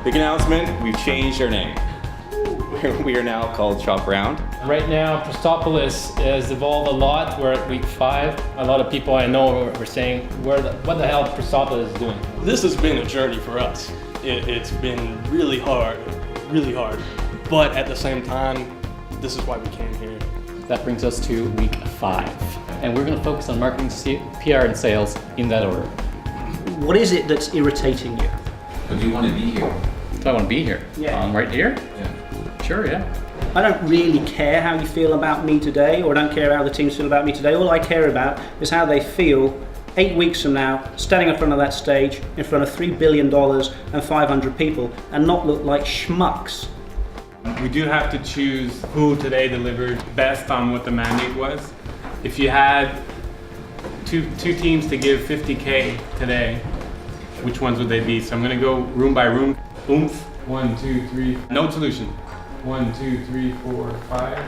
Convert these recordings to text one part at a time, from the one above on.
Big announcement, we've changed our name. We are now called Shop Round. Right now, Christopolis has evolved a lot. We're at week 5. A lot of people I know are saying, what the hell Christopolis is doing? This has been a journey for us. It's been really hard. But at the same time, this is why we came here. That brings us to week 5. And we're going to focus on marketing, PR, and sales in that order. What is it that's irritating you? But do you want to be here? Do I want to be here? Yeah. Right here? Yeah. Sure, yeah. I don't really care how you feel about me today, or I don't care how the teams feel about me today. All I care about is how they feel 8 weeks from now, standing in front of that stage, in front of $3 billion and 500 people, and not look like schmucks. We do have to choose who today delivered best on what the mandate was. If you had two teams to give 50K today, which ones would they be? So I'm gonna go room by room. Oomph, 1, 2, 3, node solution. 1, 2, 3, 4, 5.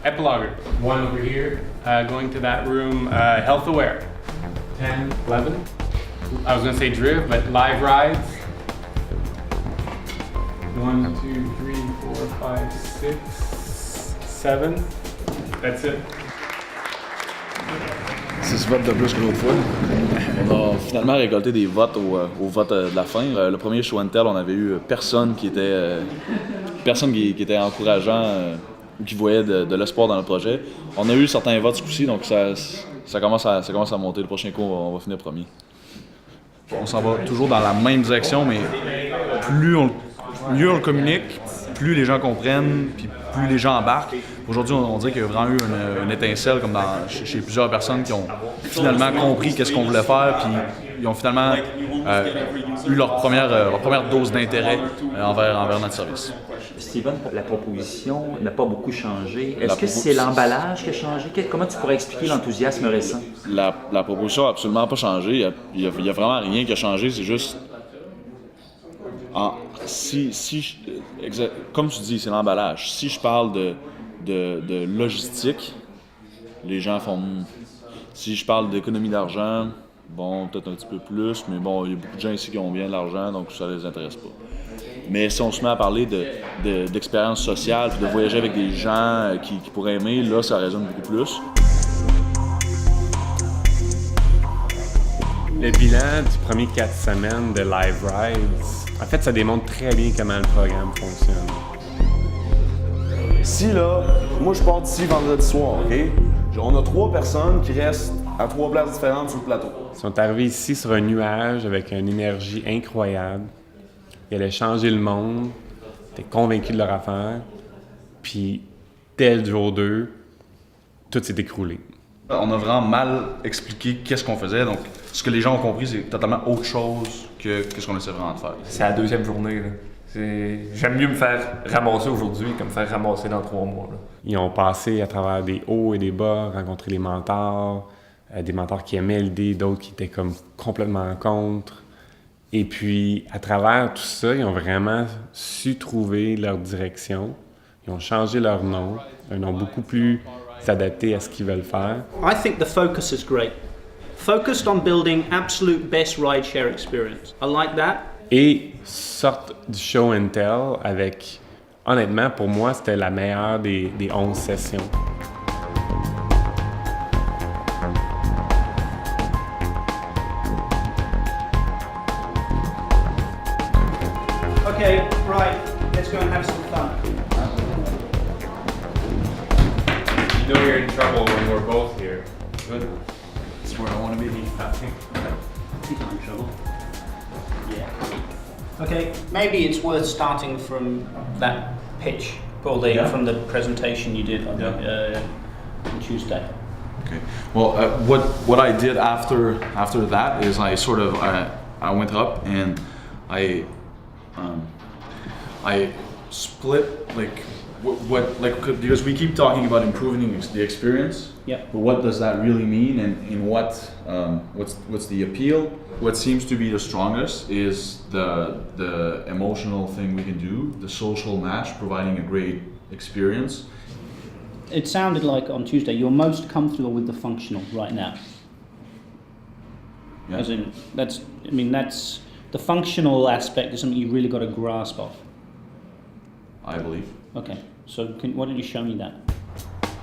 Epilogger, 1 over here. Going to that room, health aware. 10, 11. I was gonna say driv, but live rides. 1, 2, 3, 4, 5, 6, 7. That's it. C'est ce vote de plus que l'autre fois. On a finalement récolté des votes au vote de la fin. Le premier show and tell, on avait eu personne qui était encourageant ou qui voyait de l'espoir dans le projet. On a eu certains votes ce coup-ci, donc ça commence à monter. Le prochain coup, on va finir premier. On s'en va toujours dans la même direction, mais mieux on le communique, plus les gens comprennent, puis plus les gens embarquent. Aujourd'hui, on dirait qu'il y a vraiment eu une étincelle comme chez plusieurs personnes qui ont finalement compris qu'est-ce qu'on voulait faire, puis ils ont finalement eu leur première dose d'intérêt envers notre service. Steven, la proposition n'a pas beaucoup changé. Est-ce que c'est l'emballage qui a changé? Comment tu pourrais expliquer l'enthousiasme récent? La proposition n'a absolument pas changé. Il y a vraiment rien qui a changé. C'est juste... comme tu dis, c'est l'emballage. Si je parle de logistique, les gens font... Si je parle d'économie d'argent, bon, peut-être un petit peu plus, mais bon, il y a beaucoup de gens ici qui ont bien de l'argent, donc ça ne les intéresse pas. Mais si on se met à parler d'expérience sociale, puis de voyager avec des gens qui pourraient aimer, là, ça résonne beaucoup plus. Le bilan du premier 4 semaines de Live Rides, en fait, ça démontre très bien comment le programme fonctionne. Si là, moi je pars d'ici vendredi soir, OK? On a 3 personnes qui restent à 3 places différentes sur le plateau. Ils sont arrivés ici sur un nuage avec une énergie incroyable. Ils allaient changer le monde, ils étaient convaincus de leur affaire. Puis, dès le jour 2, tout s'est écroulé. On a vraiment mal expliqué qu'est-ce qu'on faisait, donc ce que les gens ont compris, c'est totalement autre chose que ce qu'on essaie vraiment de faire. C'est la 2e journée, là. J'aime mieux me faire ramasser aujourd'hui que me faire ramasser dans 3 mois. Là. Ils ont passé à travers des hauts et des bas, rencontré des mentors qui aimaient l'idée, d'autres qui étaient comme complètement contre. Et puis, à travers tout ça, ils ont vraiment su trouver leur direction. Ils ont changé leur nom, un nom beaucoup plus adapté à ce qu'ils veulent faire. I think the focus is great. Focused on building absolute best ride-share experience. I like that. Et sorte du show and tell avec, honnêtement, pour moi, c'était la meilleure des 11 sessions. Okay, right, let's go and have some fun. You know you're in trouble when we're both here. Good. That's where I want to be. He's not in trouble. Yeah. Okay, maybe it's worth starting from that pitch, or from the presentation you did on Tuesday. Okay. Well, what I did after that is I sort of I went up and I split because we keep talking about improving the experience. Yeah. But what does that really mean, and what's the appeal? What seems to be the strongest is the emotional thing we can do, the social match, providing a great experience. It sounded like on Tuesday you're most comfortable with the functional right now. Yeah. As in, that's the functional aspect is something you really got a grasp of. I believe. Okay, so why don't you show me that?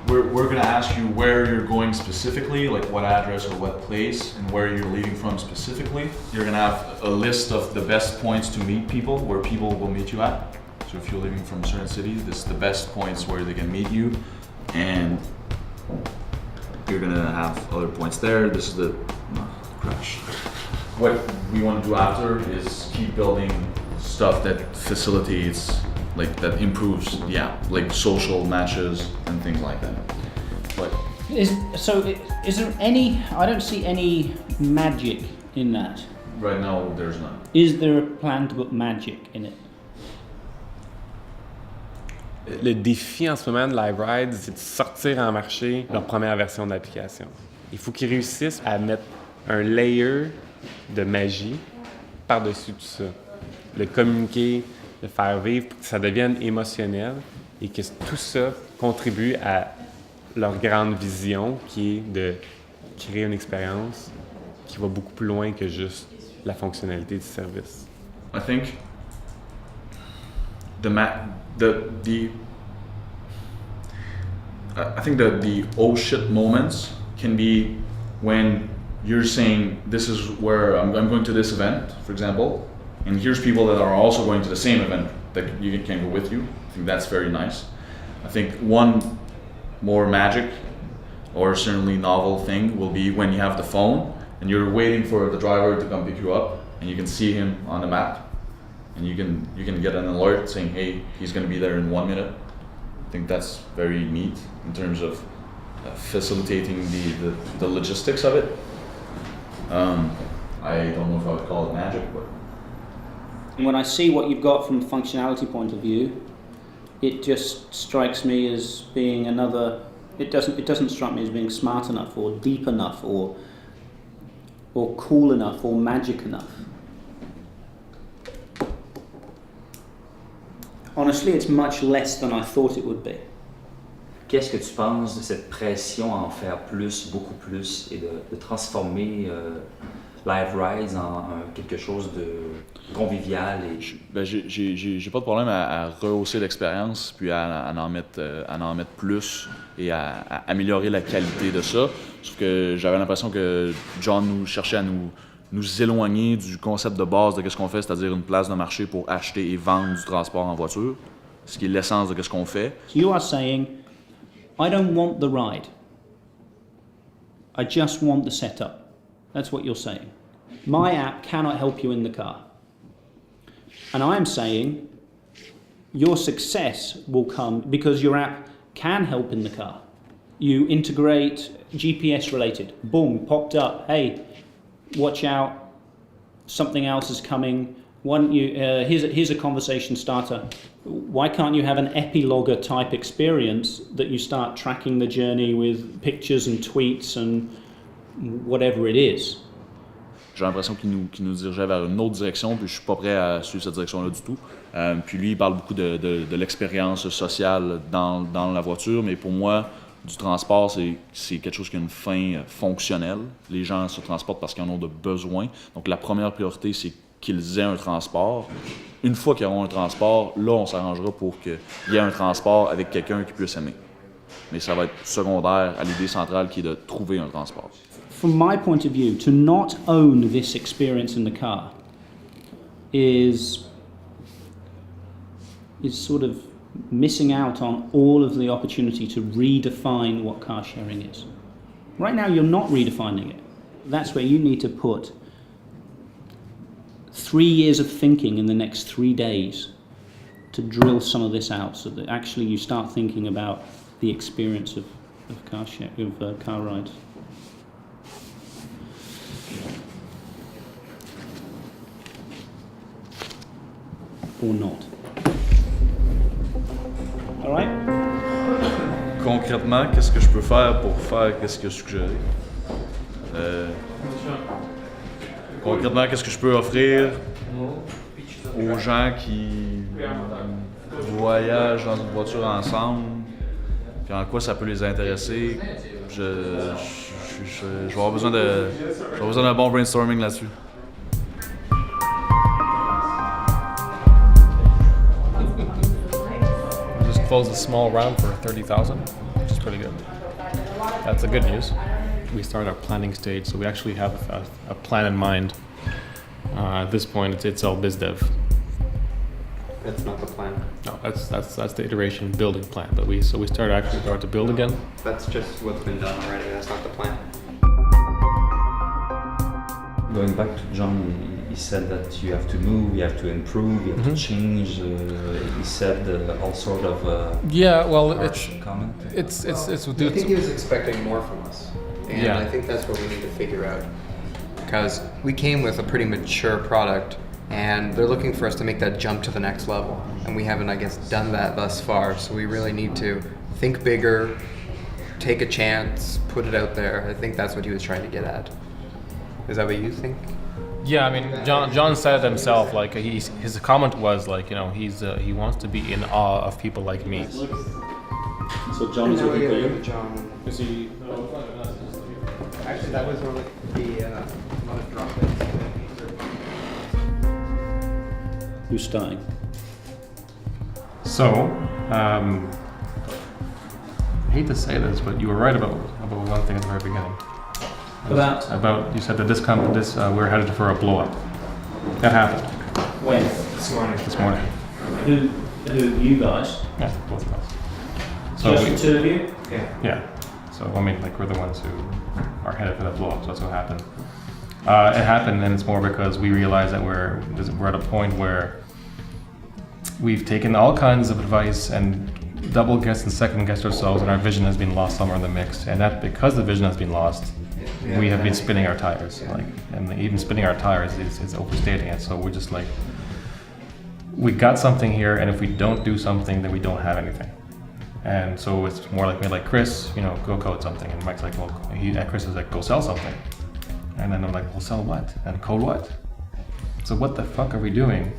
We're gonna ask you where you're going specifically, like what address or what place, and where you're leaving from specifically. You're gonna have a list of the best points to meet people, where people will meet you at. So if you're leaving from a certain city, this is the best points where they can meet you, and you're gonna have other points there. This is the crash. What we want to do after is keep building stuff that facilitates, like that improves the app, like social matches and things like that. But Is there any, I don't see any magic in that. right now, there's none. Is there a plan to put magic in it? Le défi en ce moment de Live Ride, c'est de sortir en marché leur première version de l'application. Il faut qu'ils réussissent à mettre un layer de magie par-dessus tout ça. Le communiquer, le faire vivre pour que ça devienne émotionnel et que tout ça contribue à leur grande vision qui est de créer une expérience qui va beaucoup plus loin que juste la fonctionnalité du service. I think I think that the oh shit moments can be when you're saying, this is where I'm going to this event, for example, and here's people that are also going to the same event that you can go with you. I think that's very nice. I think one more magic or certainly novel thing will be when you have the phone and you're waiting for the driver to come pick you up and you can see him on the map and you can get an alert saying, hey, he's going to be there in 1 minute. I think that's very neat in terms of facilitating the logistics of it. I don't know if I would call it magic, but And when I see what you've got from a functionality point of view, it just strikes me as being another. It doesn't strike me as being smart enough or deep enough or cool enough or magic enough. Honestly, it's much less than I thought it would be. Qu'est-ce que tu penses de cette pression à en faire plus, beaucoup plus, et de transformer Live Rides en quelque chose de convivial? J'ai pas de problème à rehausser l'expérience, puis à en mettre plus et à améliorer la qualité de ça. Sauf que j'avais l'impression que John nous cherchait à nous éloigner du concept de base de ce qu'on fait, c'est-à-dire une place de marché pour acheter et vendre du transport en voiture, ce qui est l'essence de ce qu'on fait. So you are saying, I don't want the ride. I just want the setup. That's what you're saying. My app cannot help you in the car. And I'm saying your success will come because your app can help in the car. You integrate GPS related. Boom, popped up. Hey, watch out. Something else is coming. Why don't you, here's a conversation starter. Why can't you have an Epilogger type experience that you start tracking the journey with pictures and tweets and whatever it is? J'ai l'impression qu'il nous dirigeait vers une autre direction, puis je suis pas prêt à suivre cette direction-là du tout. Puis lui, il parle beaucoup de l'expérience sociale dans la voiture, mais pour moi, du transport, c'est quelque chose qui a une fin fonctionnelle. Les gens se transportent parce qu'ils en ont de besoin. Donc la première priorité, c'est qu'ils aient un transport. Une fois qu'ils auront un transport, là, on s'arrangera pour qu'il y ait un transport avec quelqu'un qui puisse aimer. Mais ça va être secondaire à l'idée centrale qui est de trouver un transport. From my point of view, to not own this experience in the car is sort of missing out on all of the opportunity to redefine what car sharing is. Right now, you're not redefining it. That's where you need to put 3 years of thinking in the next 3 days to drill some of this out, so that actually you start thinking about the experience of car rides. Or not. All right? Concrètement, qu'est-ce que je peux faire pour faire qu'est-ce qu'il a suggéré? Concrètement, qu'est-ce que je peux offrir aux gens qui voyagent dans une voiture ensemble, puis en quoi ça peut les intéresser? Je vais avoir besoin d'un bon brainstorming là-dessus. closed a small round for 30,000, which is pretty good. That's the good news. We start our planning stage, so we actually have a plan in mind. At this point, it's all biz dev. That's not the plan. No, that's the iteration building plan. But we start to build again. That's just what's been done already. That's not the plan. Going back to John, he said that you have to move, you have to improve, you have to change. He said all sort of yeah. Well, comment. it's. I think he was expecting more from us, and Yeah. I think that's what we need to figure out. Because we came with a pretty mature product, and they're looking for us to make that jump to the next level, and we haven't, I guess, done that thus far. So we really need to think bigger, take a chance, put it out there. I think that's what he was trying to get at. Is that what you think? Yeah, I mean, John said it himself. Like his comment was like, you know, he wants to be in awe of people like me. So John is looking for you? John. Is he? Actually, that was one of the droplets. Who's starting? So, I hate to say this, but you were right about one thing at the very beginning. About you said that we're headed for a blow up. That happened. When? This morning. Who? You guys? Yeah, both of us. So Just the two of you? Yeah. So I mean, like we're the ones who are headed for that blow up. So that's what happened. It happened, and it's more because we realized that we're at a point where we've taken all kinds of advice and double guessed and second guessed ourselves, and our vision has been lost somewhere in the mix. And that because the vision has been lost, we have been spinning our tires. And even spinning our tires is overstating it. So we're just like, we got something here, and if we don't do something, then we don't have anything. And so it's more like me, like Chris, you know, go code something, and Mike's like, well, and Chris is like, go sell something. And then I'm like, well, sell what? And code what? So what the fuck are we doing?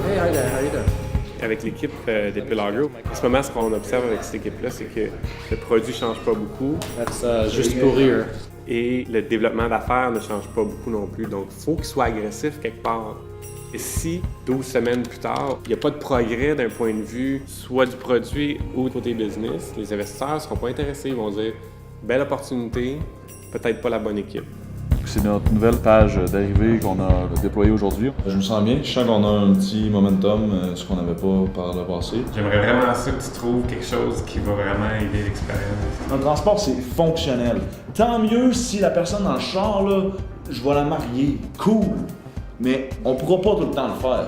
Hey, hi there. How you doing? Avec l'équipe d'Epilogger, en ce moment, ce qu'on observe avec cette équipe-là, c'est que le produit ne change pas beaucoup. That's juste pour rire. Et le développement d'affaires ne change pas beaucoup non plus. Donc, il faut qu'il soit agressif quelque part. Et si, 12 semaines plus tard, il n'y a pas de progrès d'un point de vue soit du produit ou du côté business, les investisseurs ne seront pas intéressés. Ils vont dire « belle opportunité, peut-être pas la bonne équipe ». C'est notre nouvelle page d'arrivée qu'on a déployée aujourd'hui. Je me sens bien. Je sens qu'on a un petit momentum, ce qu'on n'avait pas par le passé. J'aimerais vraiment ça que tu trouves quelque chose qui va vraiment aider l'expérience. Un transport, c'est fonctionnel. Tant mieux si la personne dans le char, là, je vais la marier. Cool. Mais on pourra pas tout le temps le faire.